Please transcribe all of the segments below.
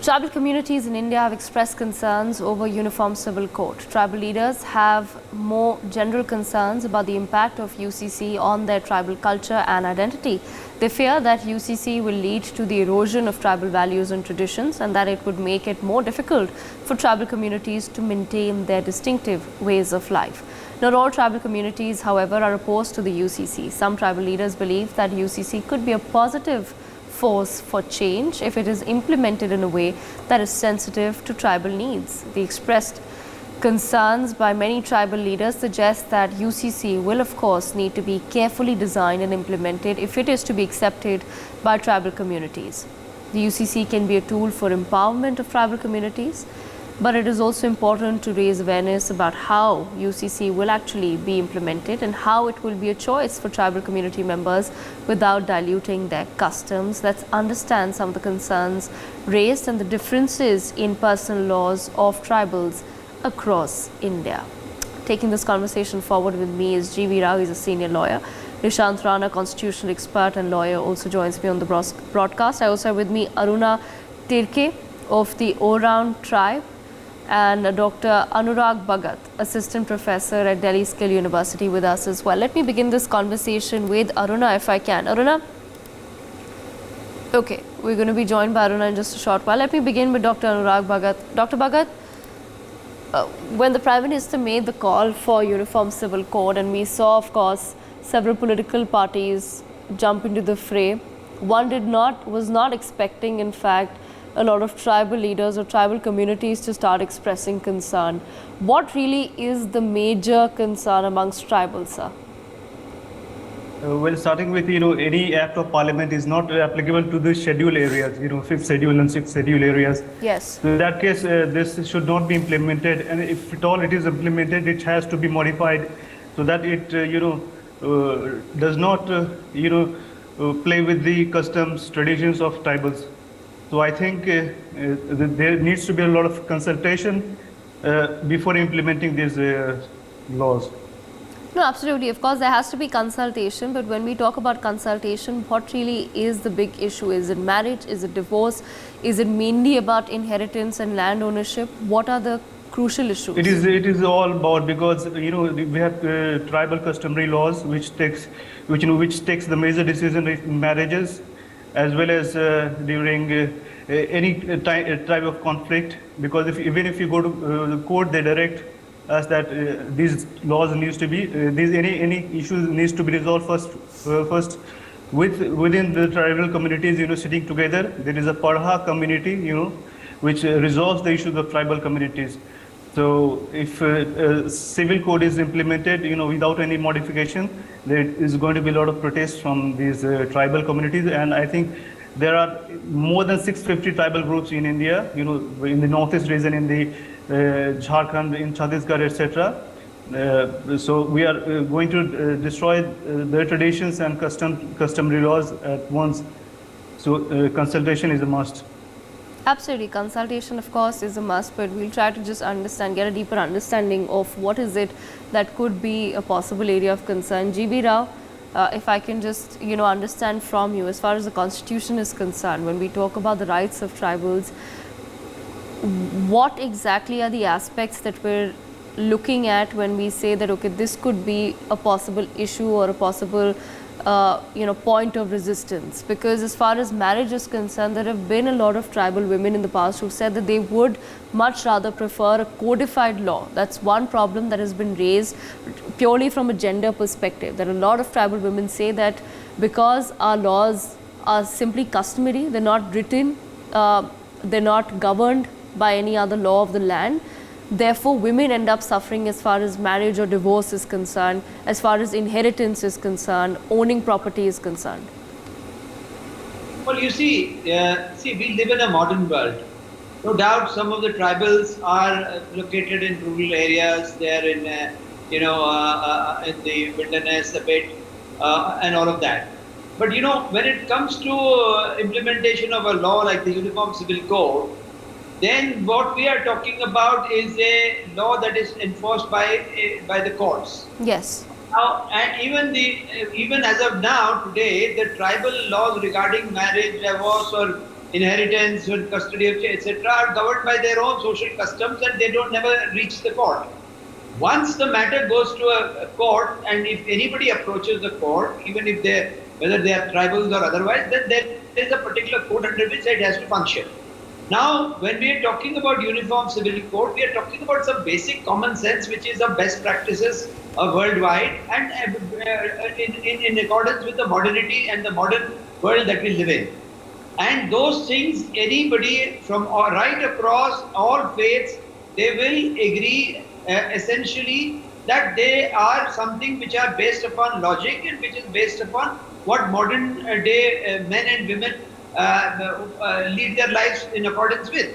Tribal communities in India have expressed concerns over Uniform Civil Code. Tribal leaders have more general concerns about the impact of UCC on their tribal culture and identity. They fear that UCC will lead to the erosion of tribal values and traditions, and that it would make it more difficult for tribal communities to maintain their distinctive ways of life. Not all tribal communities, however, are opposed to the UCC. Some tribal leaders believe that UCC could be a positive force for change if it is implemented in a way that is sensitive to tribal needs. The expressed concerns by many tribal leaders suggest that UCC will of course need to be carefully designed and implemented if it is to be accepted by tribal communities. The UCC can be a tool for empowerment of tribal communities, but it is also important to raise awareness about how UCC will actually be implemented and how it will be a choice for tribal community members without diluting their customs. Let's understand some of the concerns raised and the differences in personal laws of tribals across India. Taking this conversation forward with me is G.V. Rao, he's a senior lawyer. Nishant Rana, constitutional expert and lawyer, also joins me on the broadcast. I also have with me Aruna Tirke of the Oraon tribe, and Dr. Anurag Bhagat, assistant professor at Delhi Skill University, with us as well. Let me begin this conversation with Aruna if I can. Aruna? Okay, we're going to be joined by Aruna in just a short while. Let me begin with Dr. Anurag Bhagat. Dr. Bhagat, when the Prime Minister made the call for Uniform Civil Code, and we saw, of course, several political parties jump into the fray, one was not expecting, in fact, a lot of tribal leaders or tribal communities to start expressing concern. What really is the major concern amongst tribals, sir? Well, starting with, any act of parliament is not applicable to the schedule areas, 5th schedule and 6th schedule areas. Yes. So in that case, this should not be implemented. And if at all it is implemented, it has to be modified so that it, does not, play with the customs, traditions of tribals. So I think there needs to be a lot of consultation before implementing these laws. No, absolutely. Of course, there has to be consultation. But when we talk about consultation, what really is the big issue? Is it marriage? Is it divorce? Is it mainly about inheritance and land ownership? What are the crucial issues? It is all about, because we have tribal customary laws which takes the major decision in marriages, as well as during any type of conflict, because even if you go to the court, they direct us that these laws needs to be any issues needs to be resolved first within the tribal communities, sitting together. There is a Parha community, which resolves the issues of tribal communities. So if civil code is implemented, without any modification, there is going to be a lot of protests from these tribal communities. And I think there are more than 650 tribal groups in India, in the northeast region, in the Jharkhand, in Chhattisgarh, etc. So we are going to destroy their traditions and customary laws at once. So consultation is a must. Absolutely. Consultation, of course, is a must, but we'll try to just get a deeper understanding of what is it that could be a possible area of concern. G.B. Rao, if I can just, understand from you, as far as the Constitution is concerned, when we talk about the rights of tribals, what exactly are the aspects that we're looking at when we say that, okay, this could be a possible issue or a possible point of resistance? Because as far as marriage is concerned, there have been a lot of tribal women in the past who said that they would much rather prefer a codified law. That's one problem that has been raised purely from a gender perspective, that a lot of tribal women say that because our laws are simply customary, they're not written, they're not governed by any other law of the land. Therefore, women end up suffering as far as marriage or divorce is concerned, as far as inheritance is concerned, owning property is concerned. Well, you see, we live in a modern world. No doubt some of the tribals are located in rural areas, they are in, in the wilderness a bit, and all of that. But, when it comes to implementation of a law like the Uniform Civil Code, then what we are talking about is a law that is enforced by the courts. Yes. Now, and even as of now, today, the tribal laws regarding marriage, divorce, or inheritance and custody of etc. are governed by their own social customs and they don't never reach the court. Once the matter goes to a court, and if anybody approaches the court, even if they, whether they are tribals or otherwise, then there is a particular code under which it has to function. Now, when we are talking about uniform civil code, we are talking about some basic common sense, which is the best practices worldwide and in accordance with the modernity and the modern world that we live in. And those things, anybody from right across all faiths, they will agree essentially that they are something which are based upon logic and which is based upon what modern day men and women lead their lives in accordance with.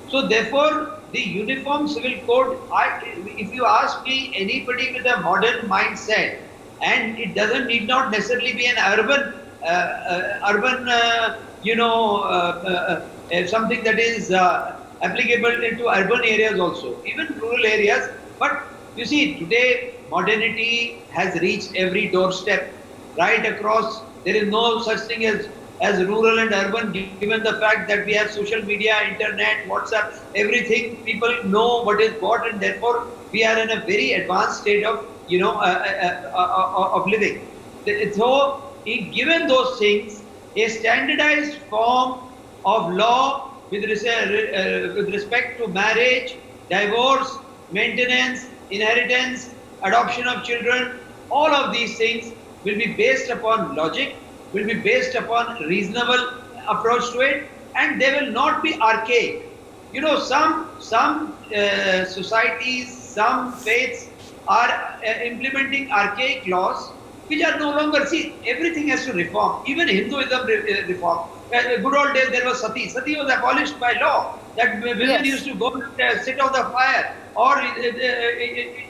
So therefore, the Uniform Civil Code, if you ask me, anybody with a modern mindset, and it need not necessarily be an urban, something that is applicable into urban areas also, even rural areas. But you see, today modernity has reached every doorstep, right across. There is no such thing as rural and urban, given the fact that we have social media, internet, WhatsApp, everything. People know what is what, and therefore we are in a very advanced state of of living. So, given those things, a standardized form of law with respect to marriage, divorce, maintenance, inheritance, adoption of children, all of these things will be based upon logic, will be based upon reasonable approach to it, and they will not be archaic. You know, some societies, some faiths are implementing archaic laws which are no longer, see, everything has to reform. Even Hinduism reform. Good old days there was sati. Sati was abolished by law, that women used to go and sit on the fire, or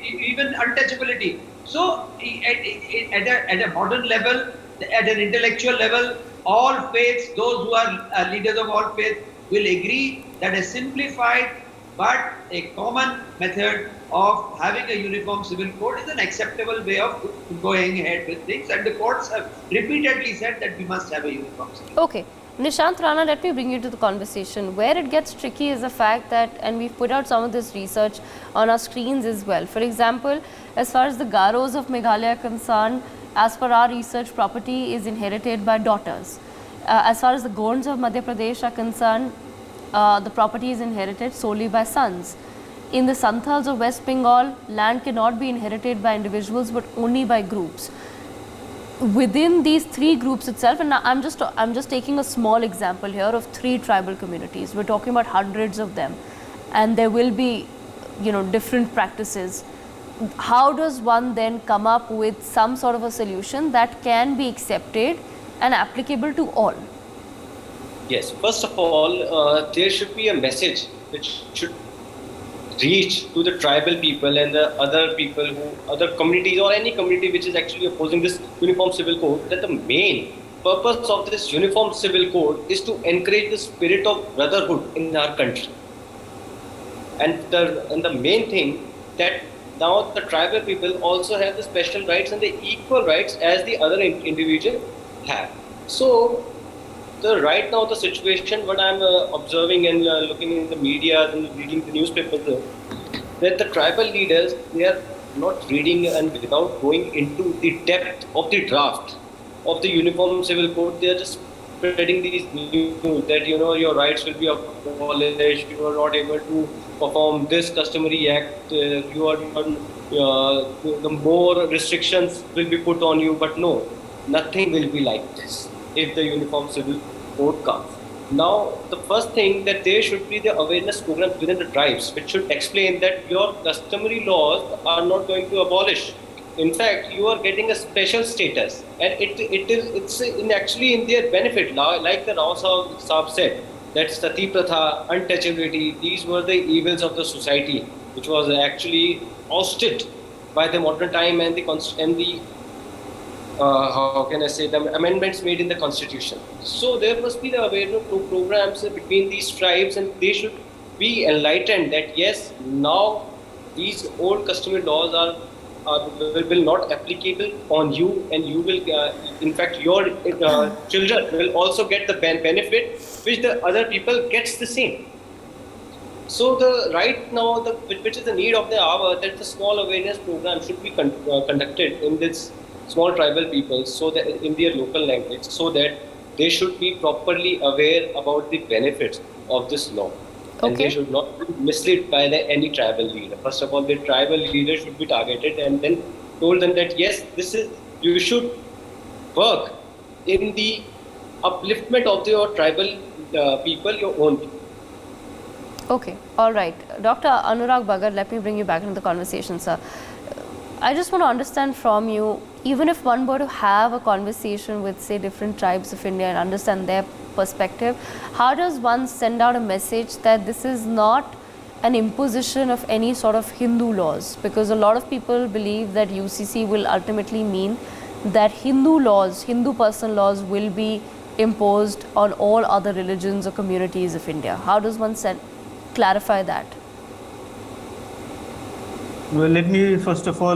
even untouchability. So at a modern level, at an intellectual level, all faiths, those who are leaders of all faiths, will agree that a simplified but a common method of having a uniform civil code is an acceptable way of going ahead with things, and the courts have repeatedly said that we must have a uniform civil code. Okay. Nishant Rana, let me bring you to the conversation. Where it gets tricky is the fact that, and we've put out some of this research on our screens as well. For example, as far as the Garos of Meghalaya are concerned, as per our research, property is inherited by daughters. As far as the Gonds of Madhya Pradesh are concerned, the property is inherited solely by sons. In the Santals of West Bengal, land cannot be inherited by individuals but only by groups. Within these three groups itself, and I'm just taking a small example here of 3 tribal communities. We're talking about hundreds of them, and there will be, different practices. How does one then come up with some sort of a solution that can be accepted and applicable to all? Yes, first of all, there should be a message which should reach to the tribal people and the other communities, or any community which is actually opposing this uniform civil code, that the main purpose of this uniform civil code is to encourage the spirit of brotherhood in our country. And the main thing, that now the tribal people also have the special rights and the equal rights as the other individual have. So right now the situation, what I'm observing and looking in the media and reading the newspapers, that the tribal leaders, they are not reading and without going into the depth of the draft of the uniform civil code, they are just spreading these news that your rights will be abolished, you are not able to perform this customary act, the more restrictions will be put on you. But no, nothing will be like this if the uniform civil code comes. Now, the first thing, that there should be the awareness programs within the tribes, which should explain that your customary laws are not going to abolish. In fact, you are getting a special status, and it's actually in their benefit. Like the Rao Saab said, that sati pratha, untouchability, these were the evils of the society, which was actually ousted by the modern time and the how can I say, the amendments made in the constitution. So there must be the awareness programs between these tribes, and they should be enlightened that yes, now these old customary laws are will not applicable on you, and you will, in fact, your children will also get the benefit which the other people gets the same. So the right now, which is the need of the hour, that the small awareness program should be conducted in this small tribal people, so that in their local language, so that they should be properly aware about the benefits of this law. And they should not be misled by any tribal leader. First of all, the tribal leader should be targeted and then told them that yes, you should work in the upliftment of your tribal people, your own people. Okay, all right. Dr. Anurag Bhagat, let me bring you back into the conversation, sir. I just want to understand from you, even if one were to have a conversation with, say, different tribes of India and understand their perspective, how does one send out a message that this is not an imposition of any sort of Hindu laws? Because a lot of people believe that UCC will ultimately mean that Hindu laws, Hindu personal laws will be imposed on all other religions or communities of India. How does one clarify that? Well, let me first of all,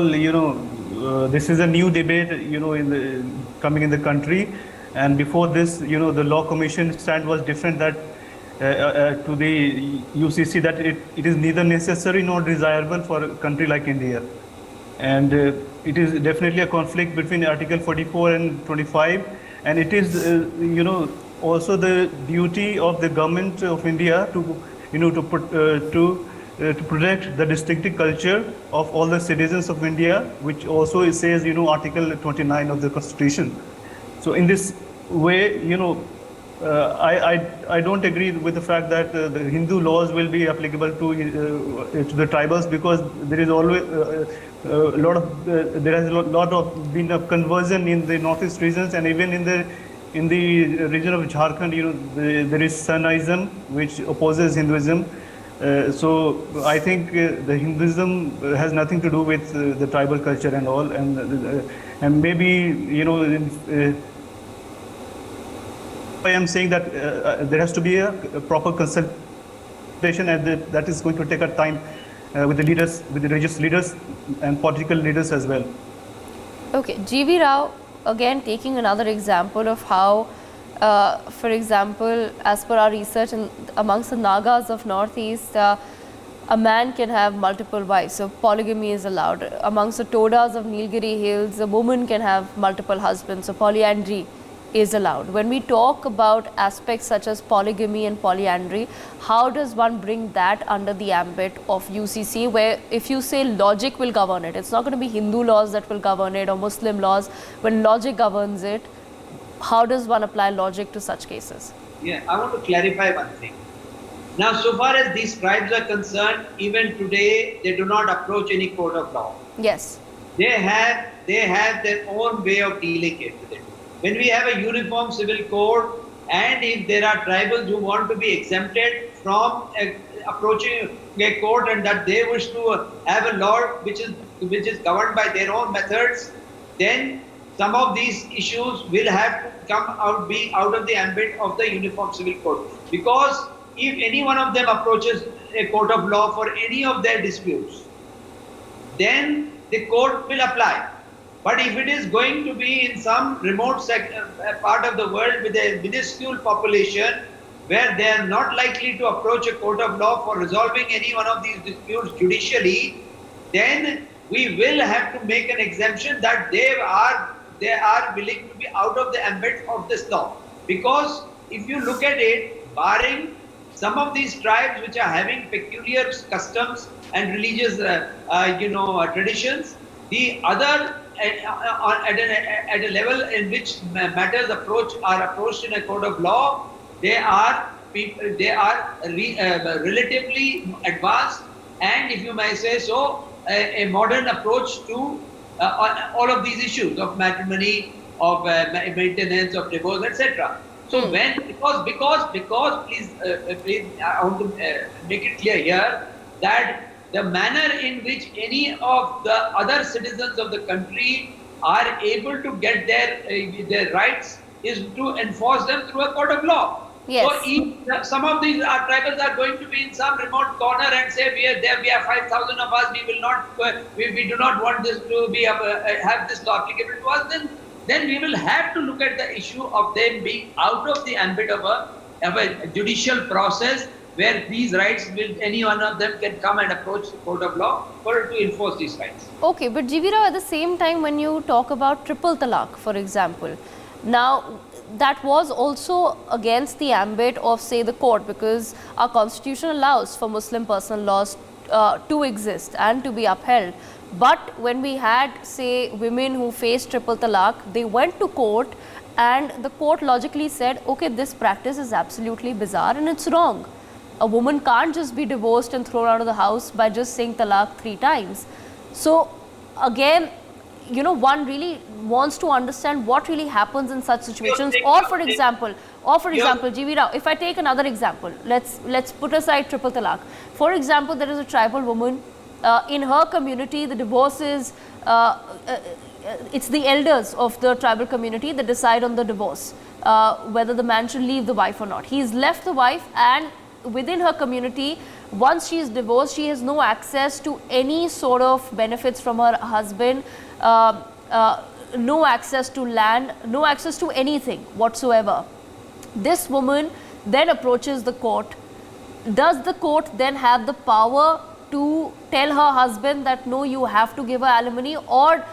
this is a new debate, coming in the country. And before this, the Law Commission stand was different, that to the UCC, that it is neither necessary nor desirable for a country like India. And it is definitely a conflict between Article 44 and 25. And it is, also the duty of the government of India to protect the distinctive culture of all the citizens of India, which also says, Article 29 of the Constitution. So in this way, I don't agree with the fact that the Hindu laws will be applicable to the tribals, because there is always there has a lot of been a conversion in the northeast regions, and even in the region of Jharkhand, there is Sanaism, which opposes Hinduism. So I think the Hinduism has nothing to do with the tribal culture and all, and maybe I am saying that there has to be a proper consultation, and that is going to take a time with the leaders, with the religious leaders and political leaders as well. Okay, G.V. Rao, again taking another example of how, for example, as per our research amongst the Nagas of Northeast, a man can have multiple wives, so polygamy is allowed. Amongst the Todas of Nilgiri Hills, a woman can have multiple husbands, so polyandry is allowed. When we talk about aspects such as polygamy and polyandry, how does one bring that under the ambit of UCC, where if you say logic will govern it, it's not going to be Hindu laws that will govern it or Muslim laws. When logic governs it, how does one apply logic to such cases? Yeah, I want to clarify one thing. Now, so far as these tribes are concerned, even today, they do not approach any court of law. Yes. They have their own way of dealing with it. When we have a uniform civil code, and if there are tribals who want to be exempted from approaching a court, and that they wish to have a law which is governed by their own methods, then some of these issues will have to be out of the ambit of the uniform civil code. Because if any one of them approaches a court of law for any of their disputes, then the court will apply. But if it is going to be in some remote part of the world with a minuscule population, where they are not likely to approach a court of law for resolving any one of these disputes judicially, then we will have to make an exemption that they are willing to be out of the ambit of this law. Because if you look at it, barring some of these tribes which are having peculiar customs and religious traditions, the other at a level in which matters are approached in a court of law, they are relatively advanced, and if you may say so, a modern approach to all of these issues of matrimony, of maintenance, of divorce, etc. So because please, I want to make it clear here that the manner in which any of the other citizens of the country are able to get their rights is to enforce them through a court of law. Yes. So some of these tribals are going to be in some remote corner and say we are 5,000 of us. We will not. We do not want this to be have this law applicable to us. Then we will have to look at the issue of them being out of the ambit of a judicial process where these rights will any one of them can come and approach the court of law to enforce these rights. Okay, but GV Rao, at the same time, when you talk about triple talaq, for example, now that was also against the ambit of, say, the court, because our constitution allows for Muslim personal laws to exist and to be upheld. But when we had, say, women who faced triple talaq, they went to court and the court logically said, okay, this practice is absolutely bizarre and it's wrong. A woman can't just be divorced and thrown out of the house by just saying talaq 3 times. So again, you know, one really wants to understand what really happens in such situations. Or for example, GV Rao, if I take another example, let's put aside triple talaq. For example, there is a tribal woman in her community. The divorce is it's the elders of the tribal community that decide on the divorce, whether the man should leave the wife or not. He's left the wife, and within her community, once she is divorced, she has no access to any sort of benefits from her husband, no access to land, no access to anything whatsoever. This woman then approaches the court. Does the court then have the power to tell her husband that no, you have to give her alimony, or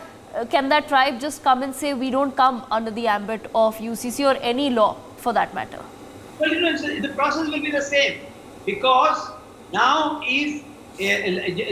can that tribe just come and say we don't come under the ambit of UCC or any law for that matter? Well, you know, the process will be the same, because now if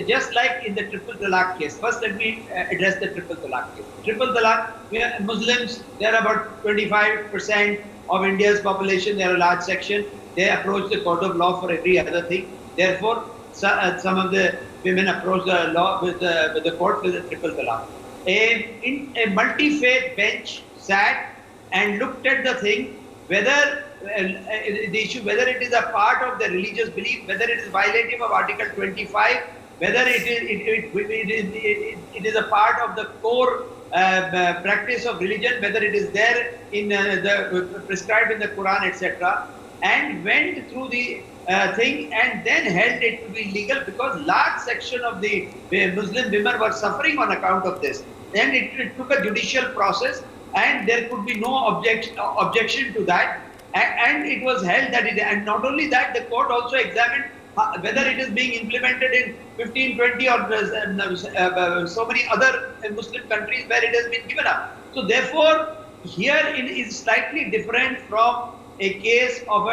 just like in the triple talaq case, first let me address the triple talaq case. Triple talaq, Muslims, they are about 25% of India's population. They are a large section. They approach the court of law for every other thing. Therefore, some of the women approach the law with the court with the triple talaq. A multi-faith bench sat and looked at the thing, whether the issue, whether it is a part of the religious belief, whether it is violative of Article 25, whether it is a part of the core practice of religion, whether it is there in the prescribed in the Quran, etc., and went through the thing and then held it to be legal, because large section of the Muslim women were suffering on account of this. Then it took a judicial process, and there could be no objection to that. And it was held that and not only that, the court also examined whether it is being implemented in 15, 20 or so many other Muslim countries where it has been given up. So therefore, here it is slightly different from a case of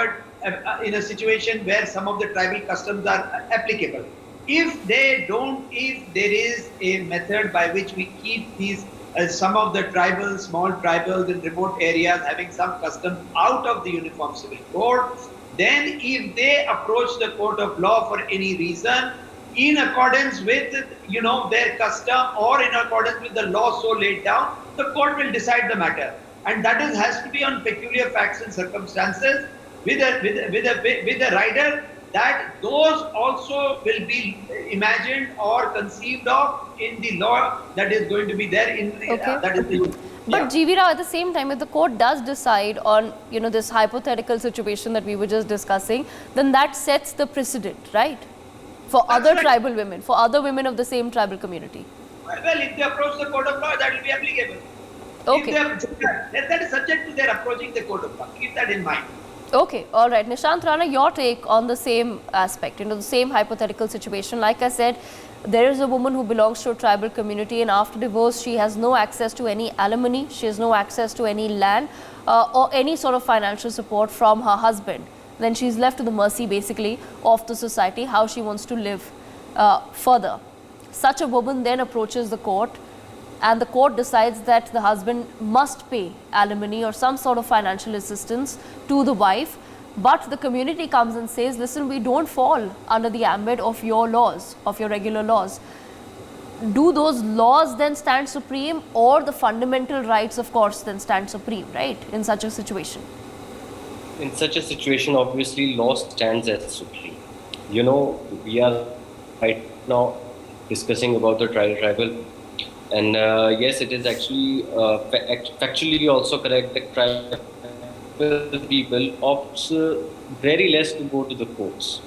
in a situation where some of the tribal customs are applicable. If there is a method by which we keep these some of the small tribals in remote areas having some custom out of the Uniform Civil Code, then if they approach the court of law for any reason, in accordance with their custom or in accordance with the law so laid down, the court will decide the matter, and that has to be on peculiar facts and circumstances with a rider that those also will be imagined or conceived of in the law that is going to be there in that is the. But GV Rao, at the same time, if the court does decide on this hypothetical situation that we were just discussing, then that sets the precedent, right? For other tribal women, for other women of the same tribal community. Well, if they approach the court of law, that will be applicable. Okay. That is subject to their approaching the court of law. Keep that in mind. Okay, all right. Nishant Rana, your take on the same aspect, the same hypothetical situation. Like I said, there is a woman who belongs to a tribal community, and after divorce, she has no access to any alimony, she has no access to any land or any sort of financial support from her husband. Then she's left to the mercy, basically, of the society, how she wants to live further. Such a woman then approaches the court, and the court decides that the husband must pay alimony or some sort of financial assistance to the wife, but the community comes and says, listen, we don't fall under the ambit of your laws, of your regular laws. Do those laws then stand supreme, or the fundamental rights, of course, then stand supreme, right, in such a situation? In such a situation, obviously, law stands as supreme. We are right now discussing about the tribal. And yes, it is actually factually also correct that tribal tribal people opts very less to go to the courts.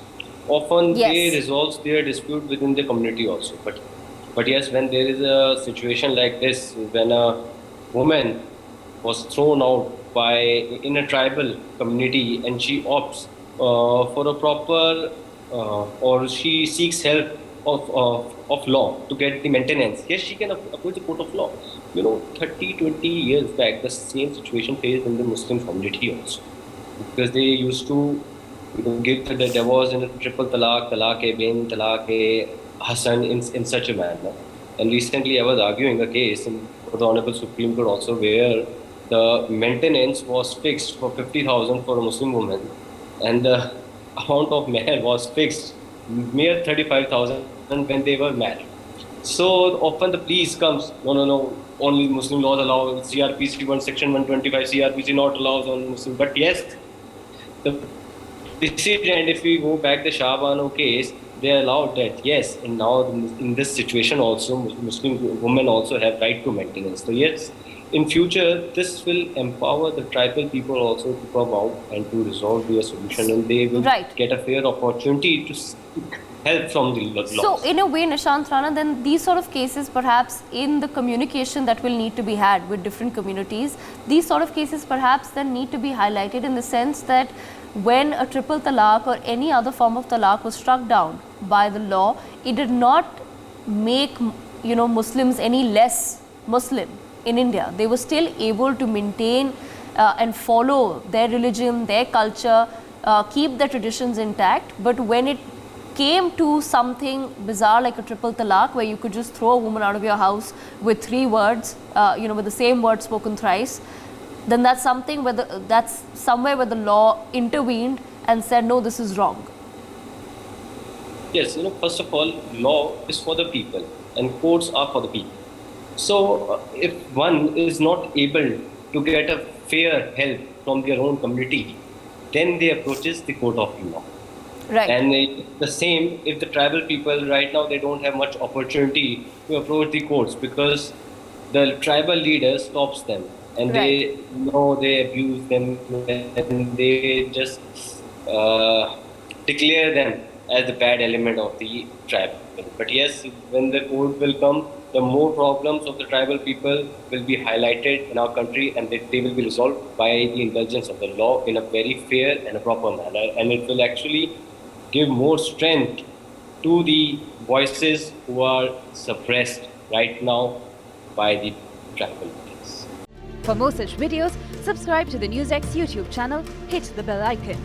Often Yes. they resolve their dispute within the community also. But yes, when there is a situation like this, when a woman was thrown out by in a tribal community and she opts for a proper or she seeks help of law to get the maintenance, yes, she can approach the court of law. 30-20 years back, the same situation faced in the Muslim community also, because they used to give the divorce in a triple talaq, talaq-e-bin, talaq-e-hasan in such a manner. And recently I was arguing a case in the Honorable Supreme Court also, where the maintenance was fixed for 50,000 for a Muslim woman, and the amount of meher was fixed mere 35,000 when they were married. So often the police comes, no, only Muslim laws allow, CRPC 1 section 125 CRPC not allows on Muslim. But yes, the decision, if we go back the Shah Bano case, they allowed that, yes, and now in this situation also, Muslim women also have right to maintenance. So yes, in future, this will empower the tribal people also to come out and to resolve their solution, and they will get a fair opportunity to seek help from the laws. So in a way, Nishant Rana, then these sort of cases, perhaps in the communication that will need to be had with different communities, these sort of cases perhaps then need to be highlighted in the sense that when a triple talaq or any other form of talaq was struck down by the law, it did not make Muslims any less Muslim in India. They were still able to maintain and follow their religion, their culture, keep their traditions intact. But when it came to something bizarre like a triple talaq, where you could just throw a woman out of your house with 3 words, with the same word spoken thrice, then that's something where that's somewhere where the law intervened and said, no, this is wrong. Yes, first of all, law is for the people and courts are for the people. So if one is not able to get a fair help from their own community, then they approaches the court of law. Right. And the same, if the tribal people right now, they don't have much opportunity to approach the courts because the tribal leader stops them, and they abuse them, and they just declare them as the bad element of the tribe. But yes, when the court will come, the more problems of the tribal people will be highlighted in our country, and they will be resolved by the indulgence of the law in a very fair and a proper manner. And it will actually give more strength to the voices who are suppressed right now by the tribal leaders. For more such videos, subscribe to the NewsX YouTube channel, hit the bell icon.